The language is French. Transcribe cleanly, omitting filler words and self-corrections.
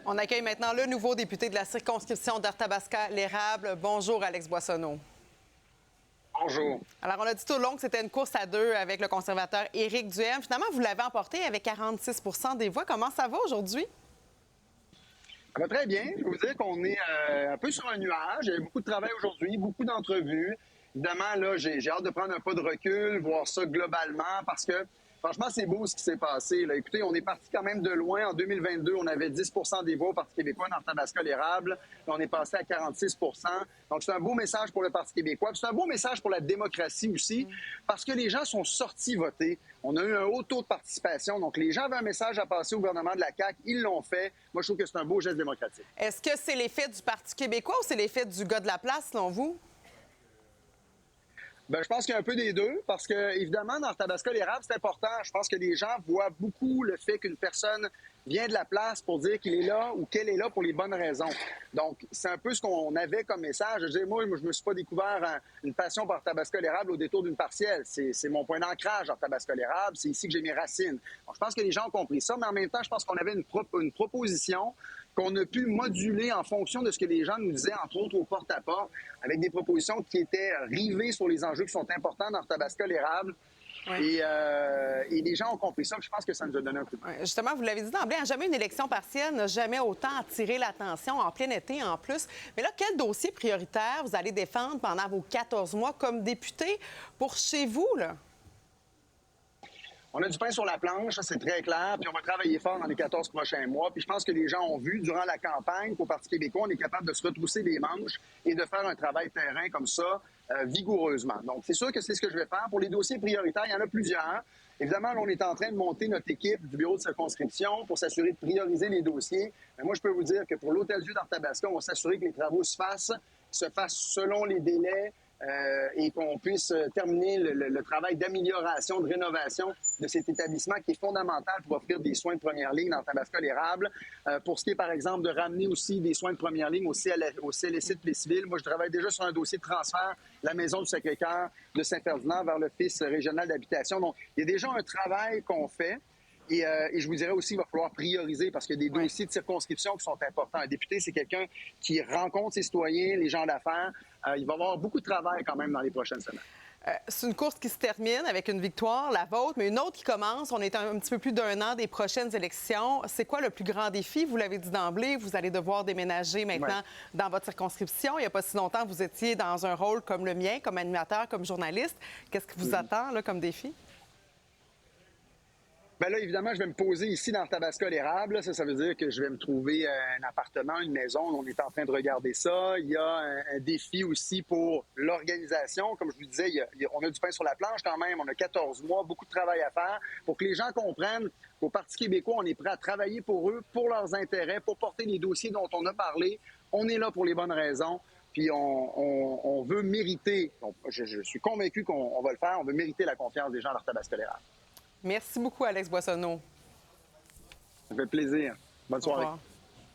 On accueille maintenant le nouveau député de la circonscription d'Arthabasca-L'Érable. Bonjour, Alex Boissonneau. Bonjour. Alors, on a dit tout le long que c'était une course à deux avec le conservateur Éric Duhem. Finalement, vous l'avez emporté avec 46 des voix. Comment ça va aujourd'hui? Ça va très bien. Je vais vous dire qu'on est un peu sur un nuage. Il y a beaucoup de travail aujourd'hui, beaucoup d'entrevues. Évidemment, là, j'ai hâte de prendre un pas de recul, voir ça globalement, parce que franchement, c'est beau ce qui s'est passé. Là. Écoutez, on est parti quand même de loin. En 2022, on avait 10 des voix au Parti québécois dans Arthabasca-L'Érable. Là, on est passé à 46 Donc, c'est un beau message pour le Parti québécois. Puis c'est un beau message pour la démocratie aussi, parce que les gens sont sortis voter. On a eu un haut taux de participation. Donc, les gens avaient un message à passer au gouvernement de la CAQ. Ils l'ont fait. Moi, je trouve que c'est un beau geste démocratique. Est-ce que c'est l'effet du Parti québécois ou c'est l'effet du gars de la place, selon vous? Bien, je pense qu'il y a un peu des deux, parce que, évidemment, dans Arthabasca-L'Érable, c'est important. Je pense que les gens voient beaucoup le fait qu'une personne vient de la place pour dire qu'il est là ou qu'elle est là pour les bonnes raisons. Donc, c'est un peu ce qu'on avait comme message. Je veux dire, moi, je me suis pas découvert une passion pour Arthabasca-L'Érable au détour d'une partielle. C'est mon point d'ancrage, Arthabasca-L'Érable. C'est ici que j'ai mes racines. Donc, je pense que les gens ont compris ça, mais en même temps, je pense qu'on avait une proposition qu'on a pu moduler en fonction de ce que les gens nous disaient, entre autres au porte-à-porte, avec des propositions qui étaient rivées sur les enjeux qui sont importants dans Arthabasca-L'Érable. Oui. Et les gens ont compris ça. Je pense que ça nous a donné un coup de main. Oui, justement, vous l'avez dit d'emblée, jamais une élection partielle n'a jamais autant attiré l'attention, en plein été en plus. Mais là, quel dossier prioritaire vous allez défendre pendant vos 14 mois comme député pour chez vous, là? On a du pain sur la planche, ça c'est très clair, puis on va travailler fort dans les 14 prochains mois. Puis je pense que les gens ont vu durant la campagne qu'au Parti québécois, on est capable de se retrousser les manches et de faire un travail terrain comme ça, vigoureusement. Donc c'est sûr que c'est ce que je vais faire. Pour les dossiers prioritaires, il y en a plusieurs. Évidemment, là, on est en train de monter notre équipe du bureau de circonscription pour s'assurer de prioriser les dossiers. Mais moi, je peux vous dire que pour l'Hôtel-Dieu d'Arthabasca, on va s'assurer que les travaux se fassent selon les délais, et qu'on puisse terminer le travail d'amélioration, de rénovation de cet établissement qui est fondamental pour offrir des soins de première ligne dans Arthabasca-L'Érable. Pour ce qui est, par exemple, de ramener aussi des soins de première ligne au CLSC de Plessisville, moi, je travaille déjà sur un dossier de transfert de la Maison du Sacré-Cœur de Saint-Ferdinand vers l'Office régional d'habitation. Donc, il y a déjà un travail qu'on fait. Et je vous dirais aussi qu'il va falloir prioriser parce qu'il y a des dossiers de circonscription qui sont importants. Un député, c'est quelqu'un qui rencontre ses citoyens, les gens d'affaires. Il va y avoir beaucoup de travail quand même dans les prochaines semaines. C'est une course qui se termine avec une victoire, la vôtre, mais une autre qui commence. On est un petit peu plus d'un an des prochaines élections. C'est quoi le plus grand défi? Vous l'avez dit d'emblée, vous allez devoir déménager maintenant dans votre circonscription. Il n'y a pas si longtemps, vous étiez dans un rôle comme le mien, comme animateur, comme journaliste. Qu'est-ce qui vous attend là, comme défi? Bien là, évidemment, je vais me poser ici dans Arthabasca-L'Érable. Ça veut dire que je vais me trouver un appartement, une maison. On est en train de regarder ça. Il y a un défi aussi pour l'organisation. Comme je vous disais, on a du pain sur la planche quand même. On a 14 mois, beaucoup de travail à faire pour que les gens comprennent qu'au Parti québécois, on est prêt à travailler pour eux, pour leurs intérêts, pour porter les dossiers dont on a parlé. On est là pour les bonnes raisons. Puis on veut mériter, je suis convaincu qu'on va le faire, on veut mériter la confiance des gens d'Arthabasca-L'Érable. Merci beaucoup, Alex Boissonneau. Ça fait plaisir. Bonne soirée. Au revoir.